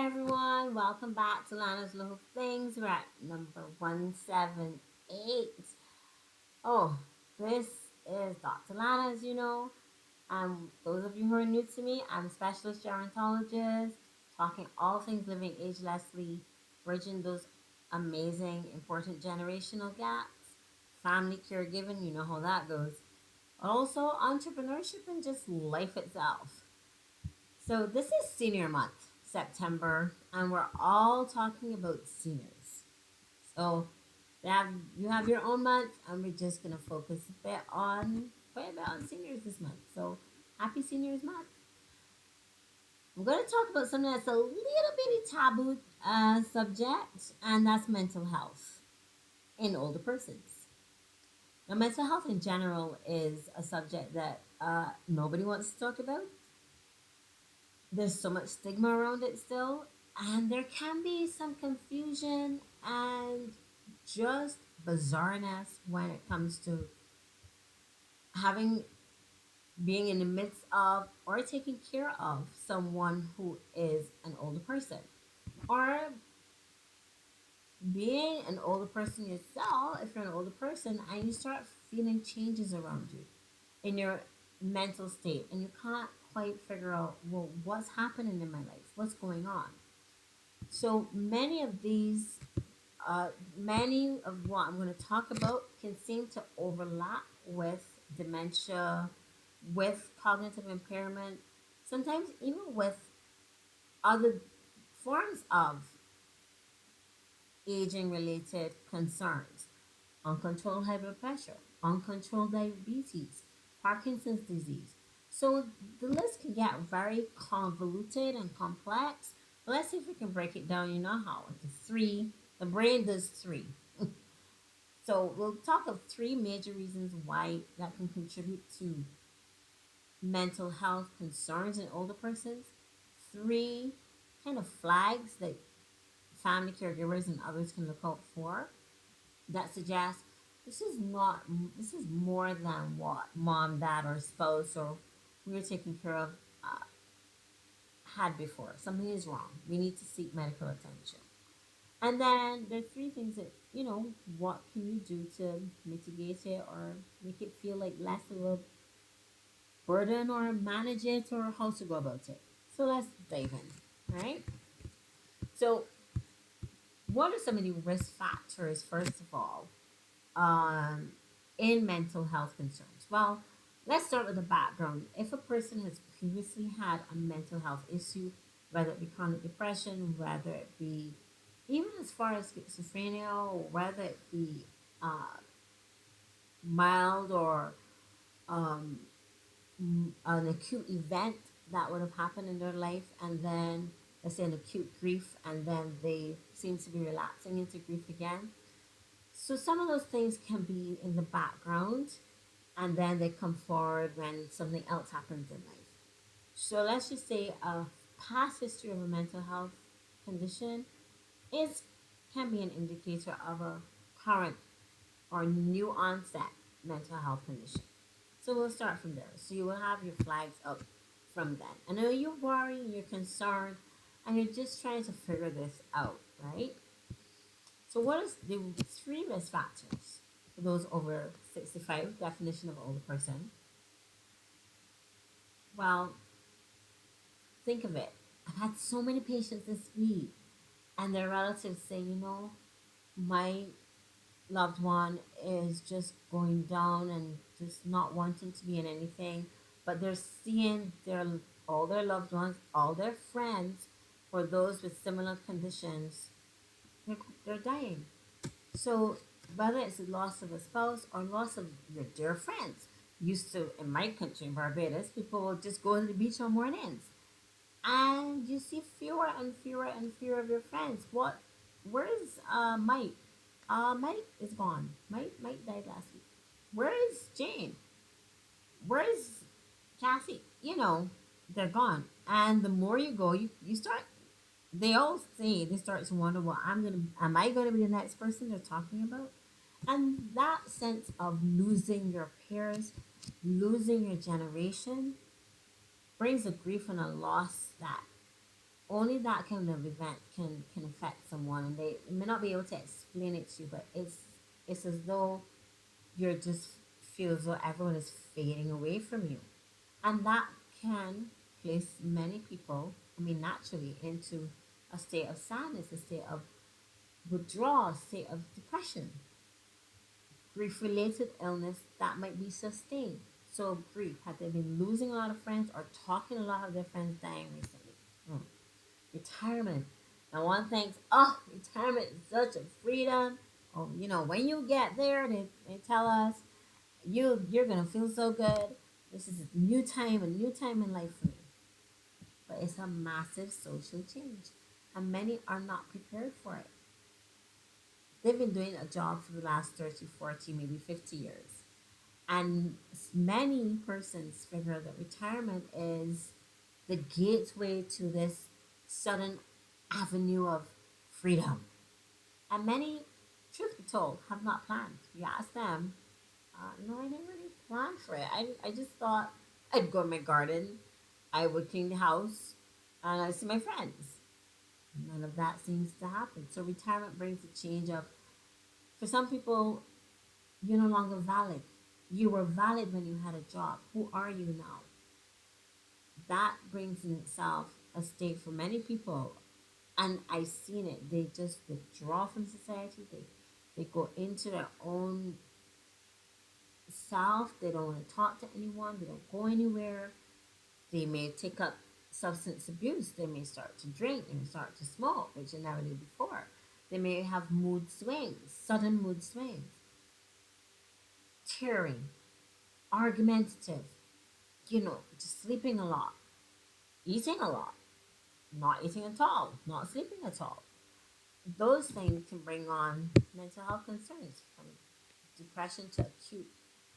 everyone, welcome back to Lana's Little Things. We're at number 178. Oh, this is Dr. Lana, as you know. Those of you who are new to me, I'm a specialist gerontologist, talking all things living agelessly, bridging those amazing, important generational gaps, family caregiving, you know how that goes. Also, entrepreneurship and just life itself. So this is senior month, September, and we're all talking about seniors. So you have your own month, and we're just gonna focus quite a bit on seniors this month. So happy Seniors Month. I'm gonna talk about something that's a little bitty taboo subject, and that's mental health in older persons. Now, mental health in general is a subject that nobody wants to talk about. There's so much stigma around it still, and there can be some confusion and just bizarreness when it comes to having being in the midst of or taking care of someone who is an older person, or being an older person yourself. If you're an older person and you start feeling changes around you in your mental state and you can't quite figure out, well, what's happening in my life, what's going on. So many of what I'm going to talk about can seem to overlap with dementia, with cognitive impairment, sometimes even with other forms of aging related concerns. Uncontrolled high blood pressure, uncontrolled diabetes, Parkinson's disease. So the list can get very convoluted and complex. But let's see if we can break it down. You know how the brain does three. So we'll talk of three major reasons why that can contribute to mental health concerns in older persons. Three kind of flags that family caregivers and others can look out for that suggest this is more than what mom, dad, or spouse or we were taking care of uh, had before. Something is wrong. We need to seek medical attention. And then there are three things that, what can you do to mitigate it or make it feel like less of a burden or manage it or how to go about it. So let's dive in, right? So, what are some of the risk factors, first of all, um, in mental health concerns? Well, let's start with the background. If a person has previously had a mental health issue, whether it be chronic depression, whether it be even as far as schizophrenia, or whether it be uh, mild or um, an acute event that would have happened in their life, and then let's say an acute grief, and then they seem to be relapsing into grief again. So some of those things can be in the background, and then they come forward when something else happens in life. So let's just say a past history of a mental health condition is can be an indicator of a current or new onset mental health condition. So we'll start from there. So you will have your flags up from then. I know you're worried, you're concerned, and you're just trying to figure this out, right? So what is the three risk factors for those over 65, definition of older person? Well, think of it. I've had so many patients this week and their relatives say, my loved one is just going down and just not wanting to be in anything, but they're seeing all their loved ones, all their friends, for those with similar conditions, they're dying. So whether it's the loss of a spouse or loss of your dear friends, used to in my country in Barbados, people will just go to the beach on mornings, and you see fewer and fewer and fewer of your friends. Where is Mike? Mike is gone. Mike died last week. Where is Jane? Where is Kathy? They're gone. And the more you go, you start. They all say they start to wonder, well, am I gonna be the next person they're talking about? And that sense of losing your peers, losing your generation, brings a grief and a loss that only that kind of event can affect someone, and they may not be able to explain it to you, but it's as though you're just feel as though everyone is fading away from you, and that can place many people, I mean, naturally, into a state of sadness, a state of withdrawal, a state of depression, grief related illness that might be sustained. So, grief, have they been losing a lot of friends or talking a lot of their friends dying recently? Hmm. Retirement. Now, one thinks, oh, retirement is such a freedom. Oh, when you get there, they tell us you're gonna feel so good. This is a new time in life for me. But it's a massive social change, and many are not prepared for it. They've been doing a job for the last 30, 40, maybe 50 years. And many persons figure that retirement is the gateway to this sudden avenue of freedom. And many, truth be told, have not planned. You ask them, no, I didn't really plan for it. I just thought I'd go in my garden, I would clean the house, and I'd see my friends. None of that seems to happen. So retirement brings a change of, for some people, you're no longer valid. You were valid when you had a job. Who are you now? That brings in itself a state for many people, and I've seen it. They just withdraw from society. They go into their own self. They don't want to talk to anyone. They don't go anywhere. They may take up substance abuse. They may start to drink. They may start to smoke, which they never did before. They may have mood swings, sudden mood swings, tearing, argumentative, just sleeping a lot, eating a lot, not eating at all, not sleeping at all. Those things can bring on mental health concerns, from depression to acute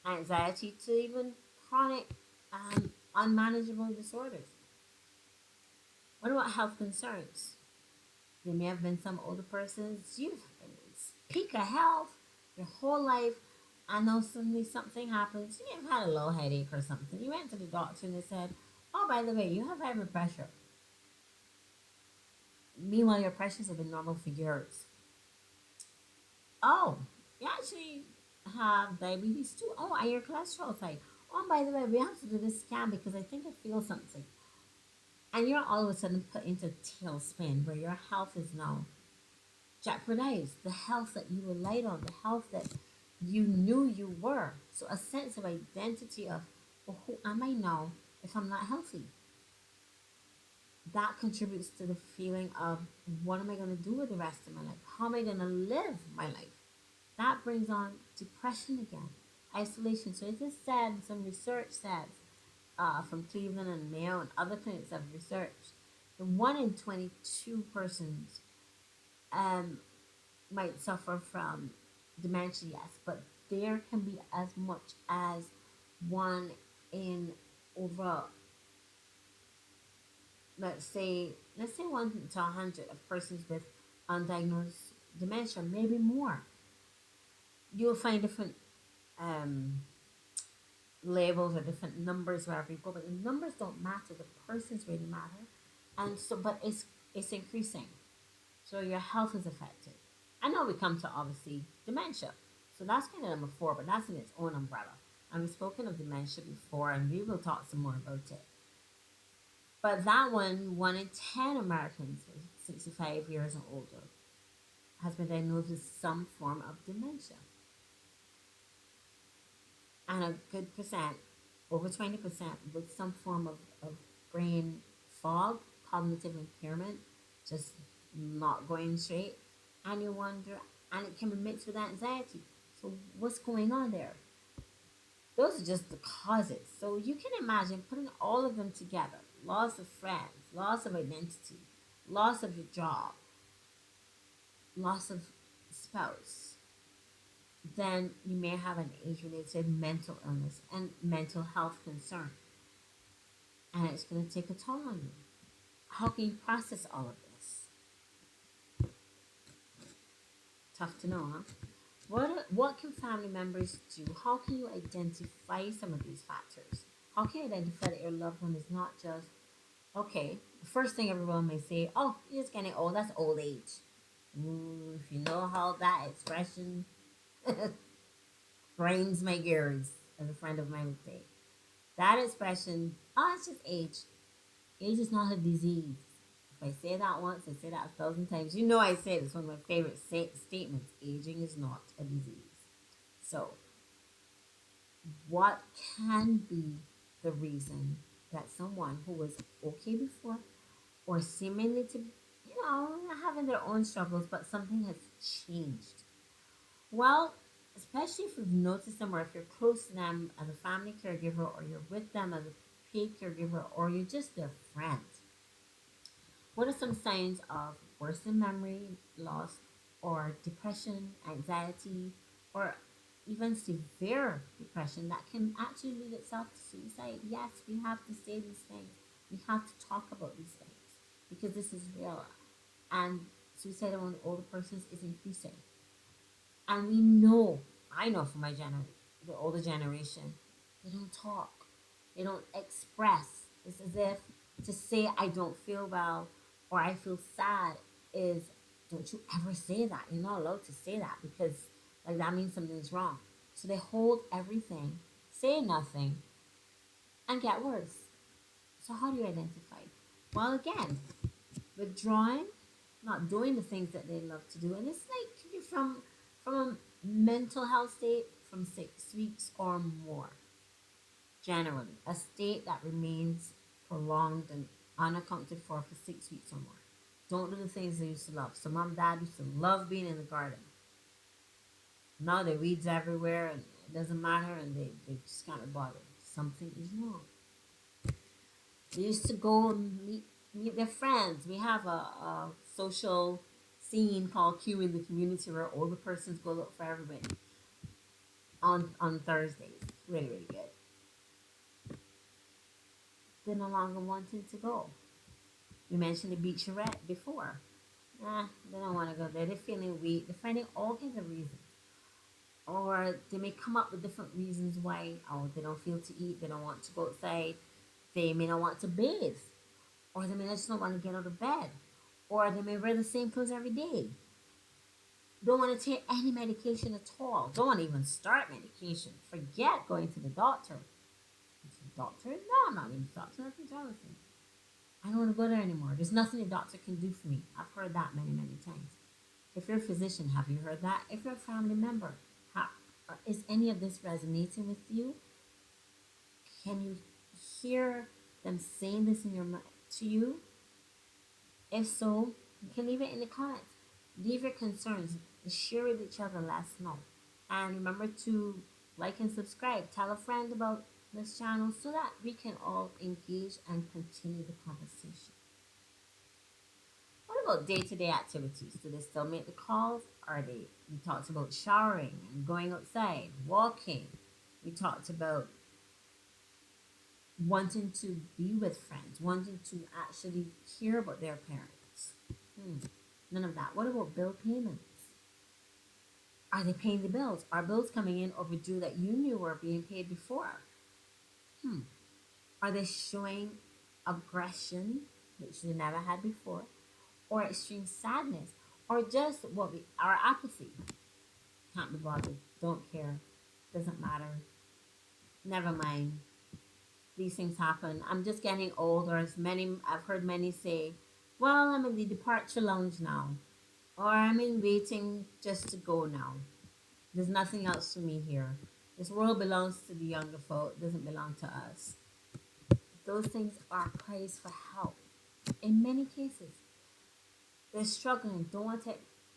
anxiety to even chronic unmanageable disorders. What about health concerns? There may have been some older persons, you've been in peak of health your whole life, and now suddenly something happens. You've had a low headache or something. You went to the doctor and they said, oh, by the way, you have high blood pressure. Meanwhile, your pressures have been normal for years. Oh, you actually have diabetes too. Oh, and your cholesterol is high. Oh, by the way, we have to do this scan because I think I feel something. And you're all of a sudden put into a tailspin where your health is now jeopardized. The health that you relied on, the health that you knew you were. So a sense of identity of, well, who am I now if I'm not healthy? That contributes to the feeling of, what am I going to do with the rest of my life? How am I going to live my life? That brings on depression again, isolation. So it is said, some research says, from Cleveland and Mayo and other clinics have researched, the 1 in 22 persons um, might suffer from dementia, yes, but there can be as much as 1 in over, let's say 1 to 100 of persons with undiagnosed dementia, maybe more. You'll find different um, labels or different numbers wherever you go, but the numbers don't matter. The persons really matter, and so, but it's increasing. So your health is affected. I know we come to obviously dementia, so that's kind of number 4, but that's in its own umbrella. And we've spoken of dementia before, and we will talk some more about it. But that one in 10 Americans 65 years and older has been diagnosed with some form of dementia. And a good percent, over 20%, with some form of brain fog, cognitive impairment, just not going straight. And you wonder, and it can be mixed with anxiety. So, what's going on there? Those are just the causes. So, you can imagine putting all of them together: loss of friends, loss of identity, loss of your job, loss of spouse. Then you may have an age related mental illness and mental health concern, and it's going to take a toll on you. How can you process all of this? Tough to know, huh? What can family members do? How can you identify some of these factors? How can you identify that your loved one is not just Okay, the first thing everyone may say, oh, you're just getting old. That's old age. Ooh, if you know how that expression grinds my gears, as a friend of mine would say. That expression, oh, it's just age. Age is not a disease. If I say that once, I say that 1,000 times. You know I say it. It's one of my favorite statements. Aging is not a disease. So, what can be the reason that someone who was okay before or seemingly to, having their own struggles, but something has changed? Well, especially if you've noticed them or if you're close to them as a family caregiver or you're with them as a paid caregiver or you're just their friend. What are some signs of worsened memory loss or depression, anxiety, or even severe depression that can actually lead itself to suicide? Yes, we have to say these things. We have to talk about these things because this is real. And suicide among older persons is increasing. And we know, I know from the older generation, they don't talk, they don't express. It's as if to say I don't feel well or I feel sad is, don't you ever say that. You're not allowed to say that because like that means something's wrong. So they hold everything, say nothing, and get worse. So how do you identify? Well, again, withdrawing, not doing the things that they love to do, and it's like could be from a mental health state from 6 weeks or more. Generally, a state that remains prolonged and unaccounted for 6 weeks or more. Don't do the things they used to love. So mom, dad used to love being in the garden. Now there are weeds everywhere, and it doesn't matter, and they just can't be bothered. Something is wrong. They used to go and meet their friends. We have a social scene called Q in the community where older persons go look for everybody on Thursdays. Really, really good. They're no longer wanting to go. We mentioned the beach charrette before. They don't want to go there. They're feeling weak. They're finding all kinds of reasons. Or they may come up with different reasons why. Oh, they don't feel to eat. They don't want to go outside. They may not want to bathe. Or they may just not want to get out of bed. Or they may wear the same clothes every day. Don't want to take any medication at all. Don't want to even start medication. Forget going to the doctor. Doctor? No, I'm not going to the doctor. Nothing's wrong with me. I don't want to go there anymore. There's nothing a doctor can do for me. I've heard that many, many times. If you're a physician, have you heard that? If you're a family member, is any of this resonating with you? Can you hear them saying this in your mind to you? If so, you can leave it in the comments. Leave your concerns. Share with each other. Let us know. And remember to like and subscribe. Tell a friend about this channel so that we can all engage and continue the conversation. What about day-to-day activities? Do they still make the calls? Are they? We talked about showering and going outside, walking. We talked about wanting to be with friends, wanting to actually care about their parents. None of that. What about bill payments? Are they paying the bills? Are bills coming in overdue that you knew were being paid before? Hmm. Are they showing aggression, which they never had before, or extreme sadness, or just our apathy? Can't be bothered. Don't care. Doesn't matter. Never mind. These things happen. I'm just getting older. As many I've heard many say, "Well, I'm in the departure lounge now," or "I'm in waiting just to go now. There's nothing else for me here. This world belongs to the younger folk. It doesn't belong to us." Those things are cries for help. In many cases, they're struggling, don't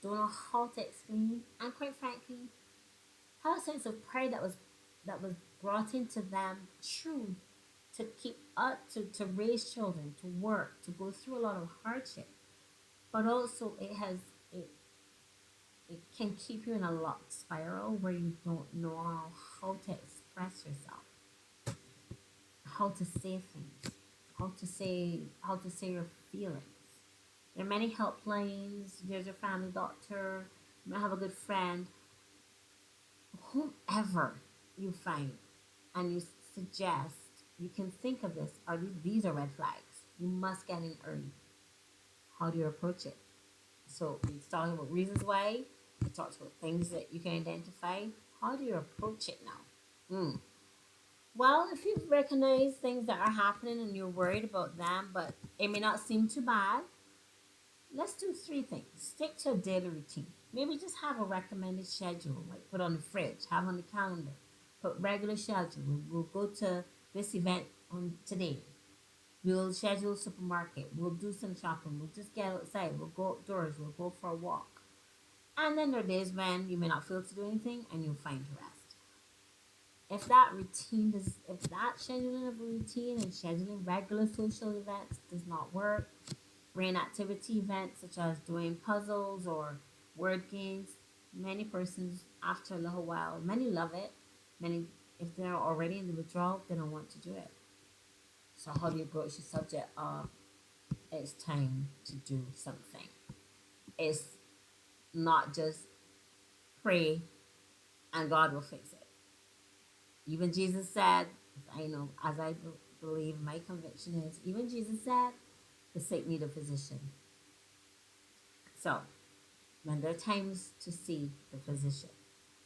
know how to explain, and quite frankly, have a sense of pride that was brought into them true to keep up to raise children, to work, to go through a lot of hardship. But also it can keep you in a locked spiral where you don't know how to express yourself, how to say things, how to say your feelings. There are many helplines. There's your family doctor. You might have a good friend. Whomever you find and you suggest, you can think of this. These are red flags. You must get in early. How do you approach it? So it's talking about reasons why. It talks about things that you can identify. How do you approach it now? Well, if you recognize things that are happening and you're worried about them, but it may not seem too bad, let's do three things. Stick to a daily routine. Maybe just have a recommended schedule, like put on the fridge, have on the calendar. Put regular schedule. We'll go to this event on today. We'll schedule supermarket. We'll do some shopping. We'll just get outside. We'll go outdoors. We'll go for a walk. And then there are days when you may not feel to do anything and you'll find rest. If that scheduling of a routine and scheduling regular social events does not work, brain activity events such as doing puzzles or word games, many persons after a little while, many love it. Many, if they're already in the withdrawal, they don't want to do it. So how do you broach the subject of it's time to do something? It's not just pray and God will fix it. Even Jesus said, I know, as I believe, my conviction is, even Jesus said, the sick need a physician. So, when there are times to see the physician,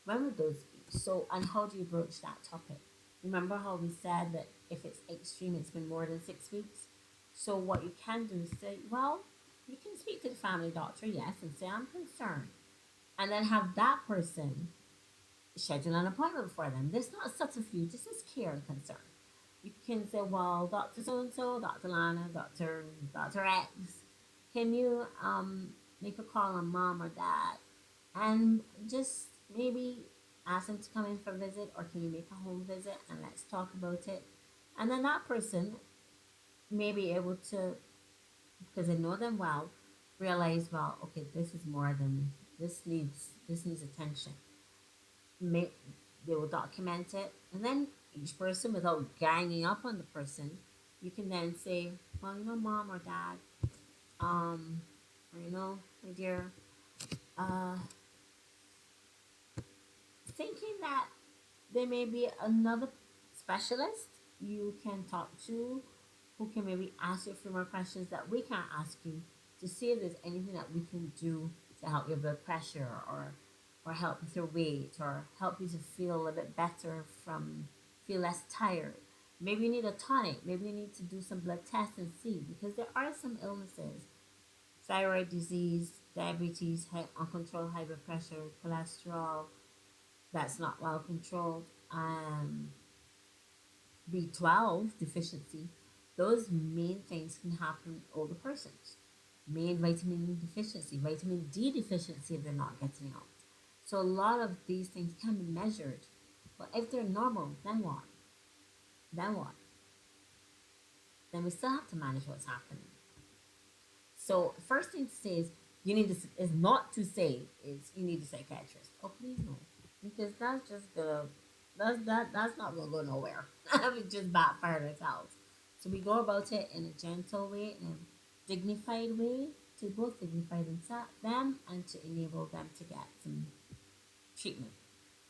when would those be? So, and how do you broach that topic? Remember how we said that if it's extreme, it's been more than 6 weeks? So, what you can do is say, well, you can speak to the family doctor, yes, and say, I'm concerned. And then have that person schedule an appointment for them. There's not a subterfuge, this is care and concern. You can say, well, Dr. So and so, Dr. Lana, Dr. X, can you make a call on mom or dad and just maybe ask them to come in for a visit, or can you make a home visit and let's talk about it? And then that person may be able to, because they know them well, realize, well, okay, this is more than this needs attention. May, they will document it, and then each person, without ganging up on the person, you can then say, well, mom or dad, or my dear, uh, thinking that there may be another specialist you can talk to who can maybe ask you a few more questions that we can't ask you, to see if there's anything that we can do to help your blood pressure, or help with your weight, or help you to feel a little bit better, from feel less tired. Maybe you need a tonic. Maybe you need to do some blood tests and see, because there are some illnesses: thyroid disease, diabetes, uncontrolled high blood pressure, cholesterol that's not well controlled, B12 deficiency. Those main things can happen in older persons. Main vitamin deficiency, vitamin D deficiency if they're not getting out. So a lot of these things can be measured. But if they're normal, then what? Then what? Then we still have to manage what's happening. So first thing to say is is not to say is you need a psychiatrist. Oh, please no, because that's not gonna go nowhere. We just backfire ourselves. So we go about it in a gentle way, in a dignified way, to both dignify them and to enable them to get some treatment.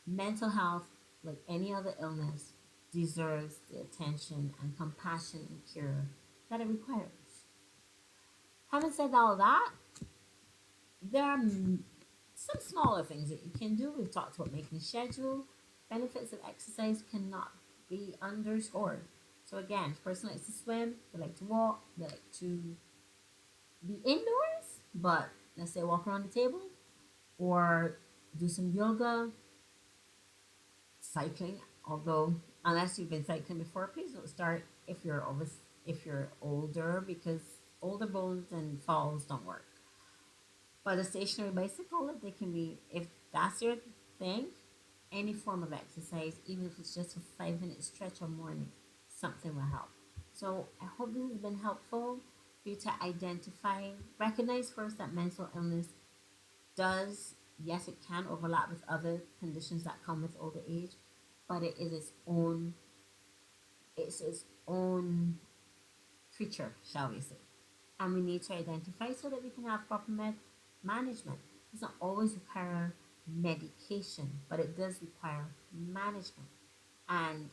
Mental health, like any other illness, deserves the attention and compassion and care that it requires. Having said all that, there are some smaller things that you can do. We've talked about making a schedule. Benefits of exercise cannot be underscored. So again, if a person likes to swim, they like to walk, they like to be indoors, but let's say walk around the table, or do some yoga, cycling. Although, unless you've been cycling before, please don't start if you're older, because older bones and falls don't work. But a stationary bicycle, they can be, if that's your thing, any form of exercise, even if it's just a 5 minute stretch or morning, something will help. So I hope this has been helpful for you to identify, recognize first that mental illness does, yes, it can overlap with other conditions that come with older age, but it's its own creature, shall we say. And we need to identify so that we can have proper management. It doesn't always require medication, but it does require management and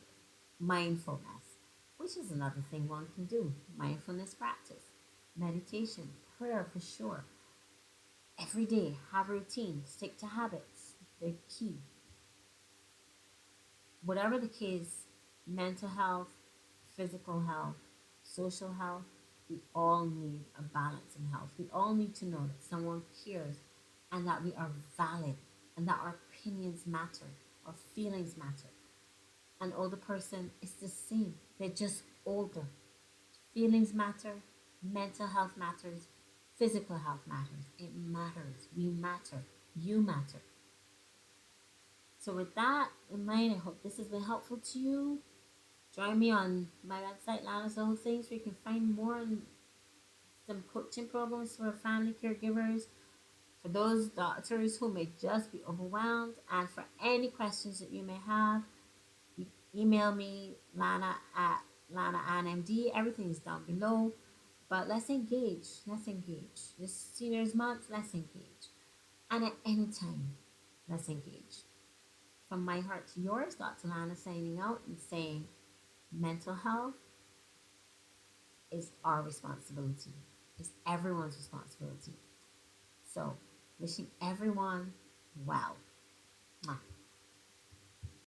mindfulness. We which is another thing one can do. Mindfulness practice, meditation, prayer for sure. Every day, have a routine, stick to habits. They're key. Whatever the case, mental health, physical health, social health, we all need a balance in health. We all need to know that someone cares and that we are valid and that our opinions matter, our feelings matter. An older person is the same, they're just older. Feelings matter, mental health matters, physical health matters. It matters. We matter. You matter. So, with that in mind, I hope this has been helpful to you. Join me on my website, Lana's Little Things, where you can find more on some coaching programs for family caregivers, for those doctors who may just be overwhelmed, and for any questions that you may have. You email me, Lana at Lana NMD. Everything is down below. But let's engage. Let's engage. This Seniors Month, let's engage. And at any time, let's engage. From my heart to yours, Dr. Lana signing out and saying mental health is our responsibility. It's everyone's responsibility. So, wishing everyone well. Mwah.